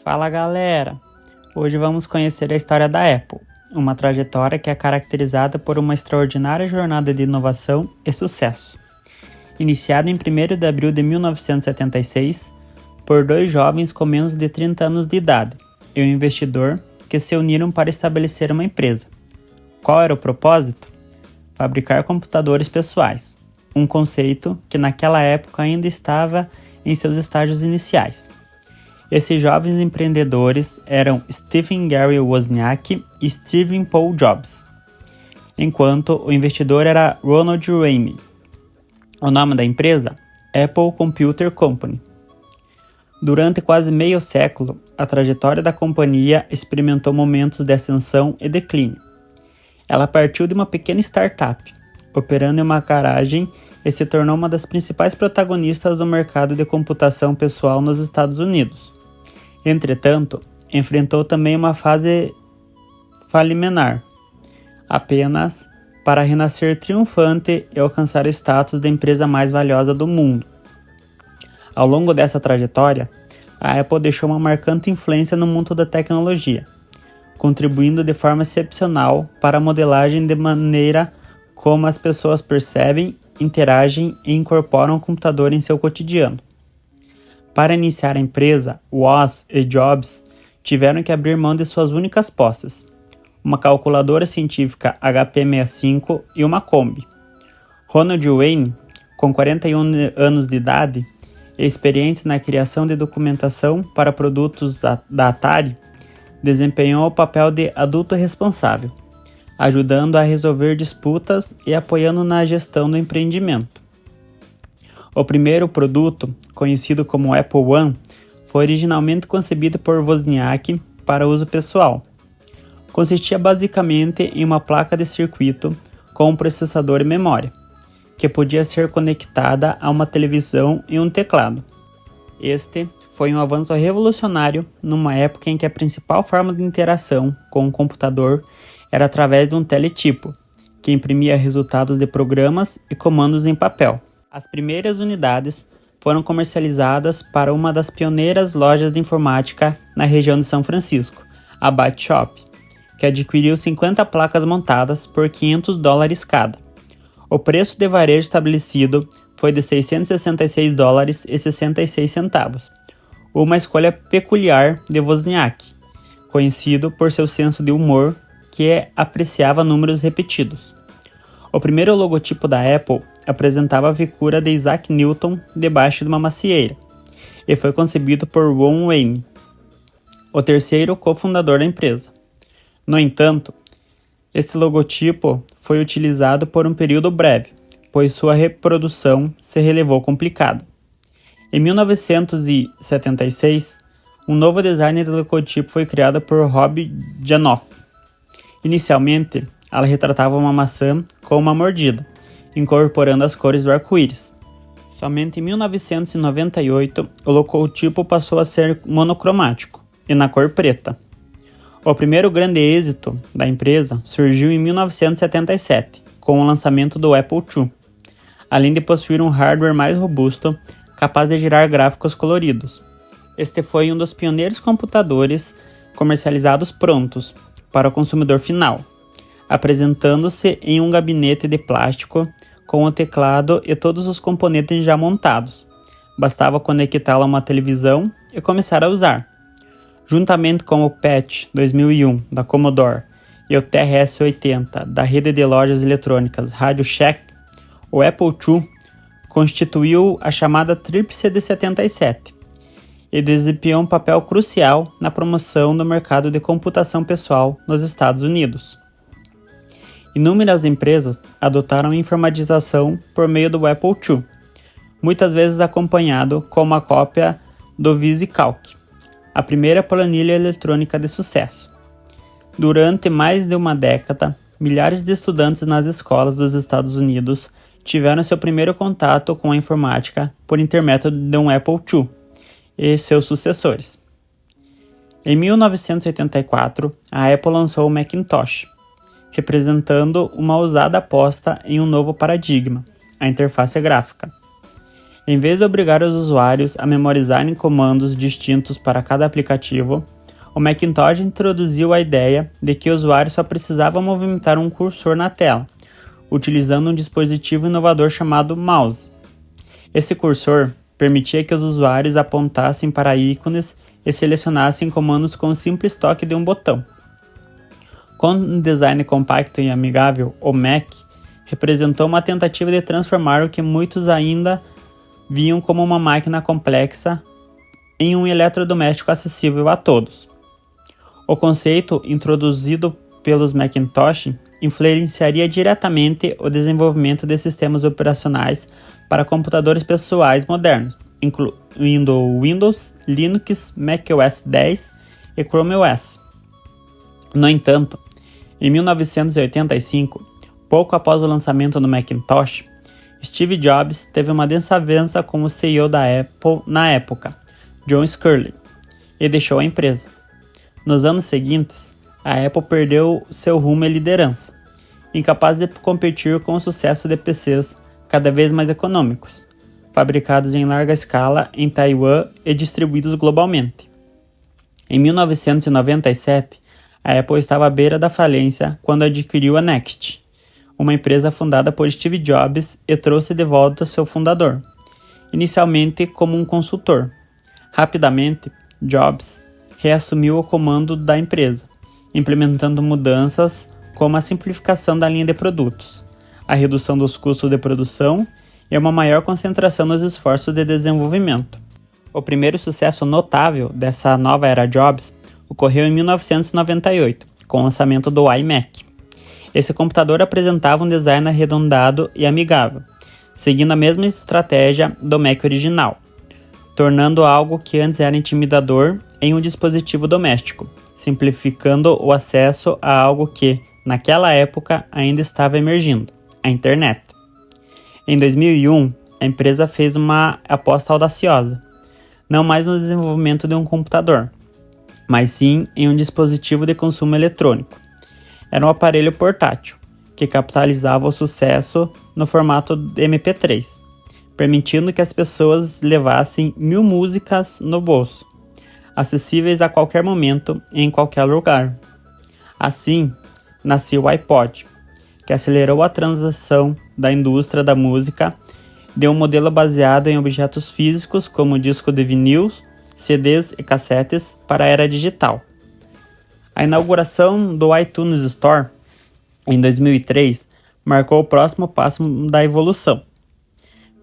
Fala galera! Hoje vamos conhecer a história da Apple, uma trajetória que é caracterizada por uma extraordinária jornada de inovação e sucesso. Iniciada em 1º de abril de 1976, por dois jovens com menos de 30 anos de idade e um investidor que se uniram para estabelecer uma empresa. Qual era o propósito? Fabricar computadores pessoais, um conceito que naquela época ainda estava em seus estágios iniciais. Esses jovens empreendedores eram Stephen Gary Wozniak e Steve Paul Jobs, enquanto o investidor era Ronald Rainey. O nome da empresa? Apple Computer Company. Durante quase meio século, a trajetória da companhia experimentou momentos de ascensão e declínio. Ela partiu de uma pequena startup, operando em uma garagem, e se tornou uma das principais protagonistas do mercado de computação pessoal nos Estados Unidos. Entretanto, enfrentou também uma fase faliminar, apenas para renascer triunfante e alcançar o status da empresa mais valiosa do mundo. Ao longo dessa trajetória, a Apple deixou uma marcante influência no mundo da tecnologia, contribuindo de forma excepcional para a modelagem de maneira como as pessoas percebem, interagem e incorporam o computador em seu cotidiano. Para iniciar a empresa, Woz e Jobs tiveram que abrir mão de suas únicas posses, uma calculadora científica HP65 e uma Kombi. Ronald Wayne, com 41 anos de idade e experiência na criação de documentação para produtos da Atari, desempenhou o papel de adulto responsável, ajudando a resolver disputas e apoiando na gestão do empreendimento. O primeiro produto, conhecido como Apple I, foi originalmente concebido por Wozniak para uso pessoal. Consistia basicamente em uma placa de circuito com um processador e memória, que podia ser conectada a uma televisão e um teclado. Este foi um avanço revolucionário numa época em que a principal forma de interação com o computador era através de um teletipo, que imprimia resultados de programas e comandos em papel. As primeiras unidades foram comercializadas para uma das pioneiras lojas de informática na região de São Francisco, a Byte Shop, que adquiriu 50 placas montadas por $500 cada. O preço de varejo estabelecido foi de $666,66, uma escolha peculiar de Wozniak, conhecido por seu senso de humor que apreciava números repetidos. O primeiro logotipo da Apple apresentava a figura de Isaac Newton debaixo de uma macieira, e foi concebido por Ron Wayne, o terceiro cofundador da empresa. No entanto, este logotipo foi utilizado por um período breve, pois sua reprodução se revelou complicada. Em 1976, um novo design de logotipo foi criado por Rob Janoff. Inicialmente, ela retratava uma maçã com uma mordida, incorporando as cores do arco-íris. Somente em 1998, o logotipo passou a ser monocromático e na cor preta. O primeiro grande êxito da empresa surgiu em 1977, com o lançamento do Apple II, além de possuir um hardware mais robusto, capaz de gerar gráficos coloridos. Este foi um dos pioneiros computadores comercializados prontos para o consumidor final, apresentando-se em um gabinete de plástico com o teclado e todos os componentes já montados. Bastava conectá-lo a uma televisão e começar a usar. Juntamente com o PET 2001 da Commodore e o TRS-80 da rede de lojas eletrônicas Radio Shack, o Apple II constituiu a chamada Tríplice de 77 e desempenhou um papel crucial na promoção do mercado de computação pessoal nos Estados Unidos. Inúmeras empresas adotaram a informatização por meio do Apple II, muitas vezes acompanhado com uma cópia do VisiCalc, a primeira planilha eletrônica de sucesso. Durante mais de uma década, milhares de estudantes nas escolas dos Estados Unidos tiveram seu primeiro contato com a informática por intermédio de um Apple II e seus sucessores. Em 1984, a Apple lançou o Macintosh, representando uma ousada aposta em um novo paradigma, a interface gráfica. Em vez de obrigar os usuários a memorizarem comandos distintos para cada aplicativo, o Macintosh introduziu a ideia de que o usuário só precisava movimentar um cursor na tela, utilizando um dispositivo inovador chamado mouse. Esse cursor permitia que os usuários apontassem para ícones e selecionassem comandos com o simples toque de um botão. Com um design compacto e amigável, o Mac representou uma tentativa de transformar o que muitos ainda viam como uma máquina complexa em um eletrodoméstico acessível a todos. O conceito introduzido pelos Macintosh influenciaria diretamente o desenvolvimento de sistemas operacionais para computadores pessoais modernos, incluindo Windows, Linux, macOS X e Chrome OS. No entanto, em 1985, pouco após o lançamento do Macintosh, Steve Jobs teve uma desavença com o CEO da Apple na época, John Scullin, e deixou a empresa. Nos anos seguintes, a Apple perdeu seu rumo e liderança, incapaz de competir com o sucesso de PCs cada vez mais econômicos, fabricados em larga escala em Taiwan e distribuídos globalmente. Em 1997, a Apple estava à beira da falência quando adquiriu a Next, uma empresa fundada por Steve Jobs, e trouxe de volta seu fundador, inicialmente como um consultor. Rapidamente, Jobs reassumiu o comando da empresa, implementando mudanças como a simplificação da linha de produtos, a redução dos custos de produção e uma maior concentração nos esforços de desenvolvimento. O primeiro sucesso notável dessa nova era Jobs ocorreu em 1998, com o lançamento do iMac. Esse computador apresentava um design arredondado e amigável, seguindo a mesma estratégia do Mac original, tornando algo que antes era intimidador em um dispositivo doméstico, simplificando o acesso a algo que, naquela época, ainda estava emergindo, a internet. Em 2001, a empresa fez uma aposta audaciosa, não mais no desenvolvimento de um computador, mas sim em um dispositivo de consumo eletrônico. Era um aparelho portátil, que capitalizava o sucesso no formato MP3, permitindo que as pessoas levassem 1000 músicas no bolso, acessíveis a qualquer momento e em qualquer lugar. Assim, nasceu o iPod, que acelerou a transição da indústria da música de um modelo baseado em objetos físicos como disco de vinil, CDs e cassetes para a era digital. A inauguração do iTunes Store, em 2003, marcou o próximo passo da evolução.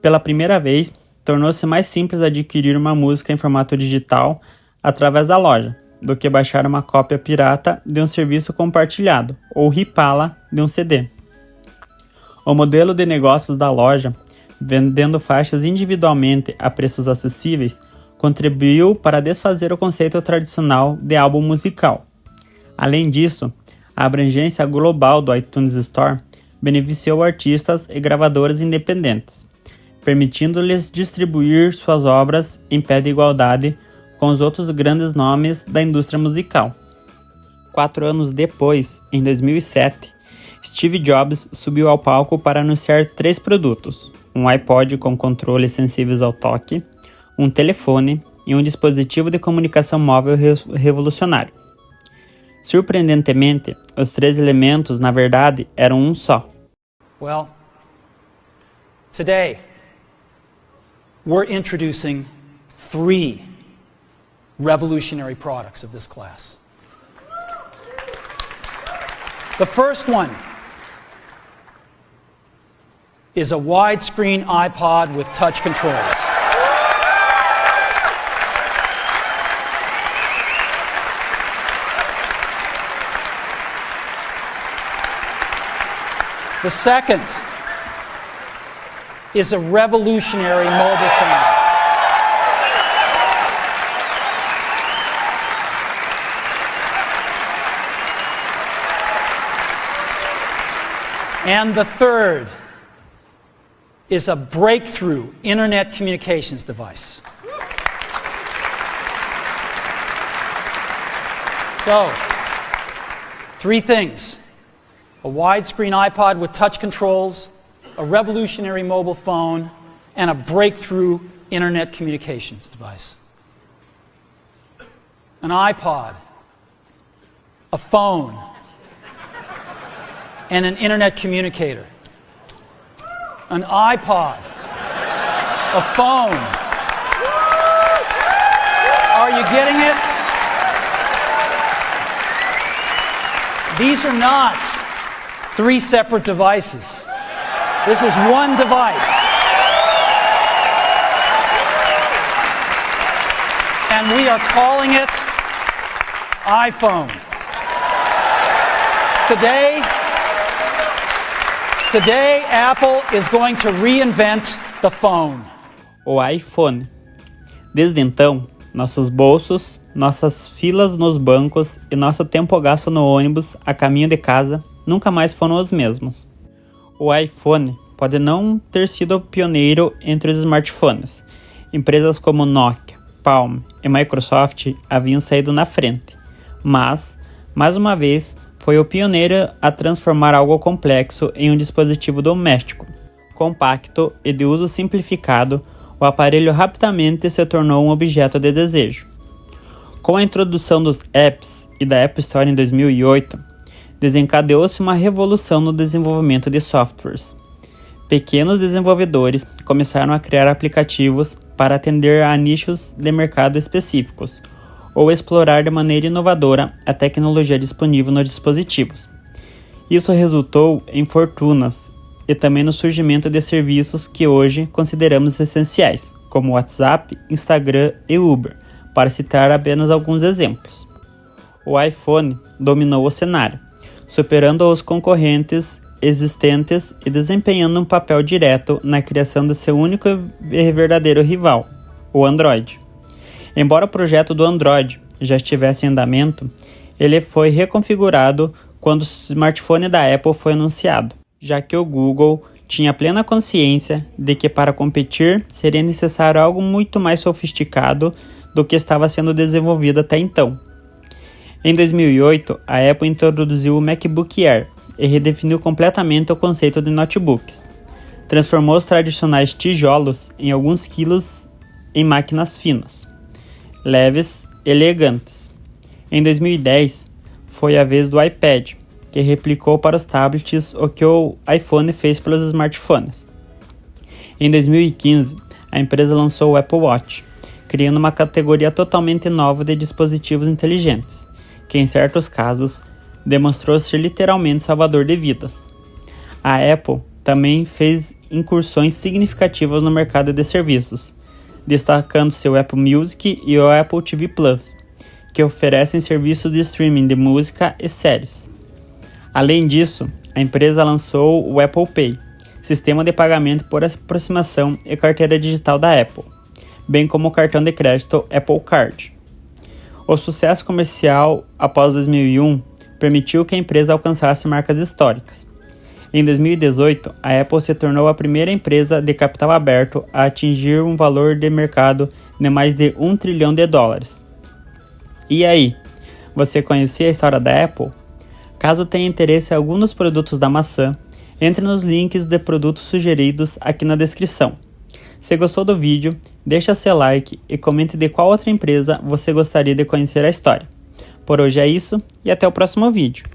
Pela primeira vez, tornou-se mais simples adquirir uma música em formato digital através da loja, do que baixar uma cópia pirata de um serviço compartilhado ou ripá-la de um CD. O modelo de negócios da loja, vendendo faixas individualmente a preços acessíveis, contribuiu para desfazer o conceito tradicional de álbum musical. Além disso, a abrangência global do iTunes Store beneficiou artistas e gravadoras independentes, permitindo-lhes distribuir suas obras em pé de igualdade com os outros grandes nomes da indústria musical. 4 anos depois, em 2007, Steve Jobs subiu ao palco para anunciar 3 produtos: um iPod com controles sensíveis ao toque, um telefone e um dispositivo de comunicação móvel revolucionário. Surpreendentemente, os 3 elementos, na verdade, eram um só. Well, today we're introducing 3 revolutionary products of this class. The first one is a widescreen iPod with touch controls. The second is a revolutionary mobile phone. And the third is a breakthrough internet communications device. So, 3 things: a widescreen iPod with touch controls, a revolutionary mobile phone, and a breakthrough internet communications device. An iPod, a phone, and an internet communicator. An iPod, a phone. Are you getting it? These are not three separate devices. This is one device. And we are calling it iPhone. Today, Apple is going to reinvent the phone. O iPhone. Desde então, nossos bolsos, nossas filas nos bancos e nosso tempo gasto no ônibus a caminho de casa nunca mais foram os mesmos. O iPhone pode não ter sido o pioneiro entre os smartphones. Empresas como Nokia, Palm e Microsoft haviam saído na frente, mas, mais uma vez, foi o pioneiro a transformar algo complexo em um dispositivo doméstico. Compacto e de uso simplificado, o aparelho rapidamente se tornou um objeto de desejo. Com a introdução dos apps e da App Store em 2008, desencadeou-se uma revolução no desenvolvimento de softwares. Pequenos desenvolvedores começaram a criar aplicativos para atender a nichos de mercado específicos, ou explorar de maneira inovadora a tecnologia disponível nos dispositivos. Isso resultou em fortunas e também no surgimento de serviços que hoje consideramos essenciais, como WhatsApp, Instagram e Uber, para citar apenas alguns exemplos. O iPhone dominou o cenário, superando os concorrentes existentes e desempenhando um papel direto na criação de seu único e verdadeiro rival, o Android. Embora o projeto do Android já estivesse em andamento, ele foi reconfigurado quando o smartphone da Apple foi anunciado, já que o Google tinha plena consciência de que para competir seria necessário algo muito mais sofisticado do que estava sendo desenvolvido até então. Em 2008, a Apple introduziu o MacBook Air e redefiniu completamente o conceito de notebooks. Transformou os tradicionais tijolos em alguns quilos em máquinas finas, leves e elegantes. Em 2010, foi a vez do iPad, que replicou para os tablets o que o iPhone fez pelos smartphones. Em 2015, a empresa lançou o Apple Watch, criando uma categoria totalmente nova de dispositivos inteligentes, que em certos casos demonstrou ser literalmente salvador de vidas. A Apple também fez incursões significativas no mercado de serviços, destacando seu Apple Music e o Apple TV Plus, que oferecem serviços de streaming de música e séries. Além disso, a empresa lançou o Apple Pay, sistema de pagamento por aproximação e carteira digital da Apple, bem como o cartão de crédito Apple Card. O sucesso comercial após 2001 permitiu que a empresa alcançasse marcas históricas. Em 2018, a Apple se tornou a primeira empresa de capital aberto a atingir um valor de mercado de mais de $1 trilhão. E aí, você conhecia a história da Apple? Caso tenha interesse em algum dos produtos da maçã, entre nos links de produtos sugeridos aqui na descrição. Se gostou do vídeo, deixa seu like e comente de qual outra empresa você gostaria de conhecer a história. Por hoje é isso e até o próximo vídeo.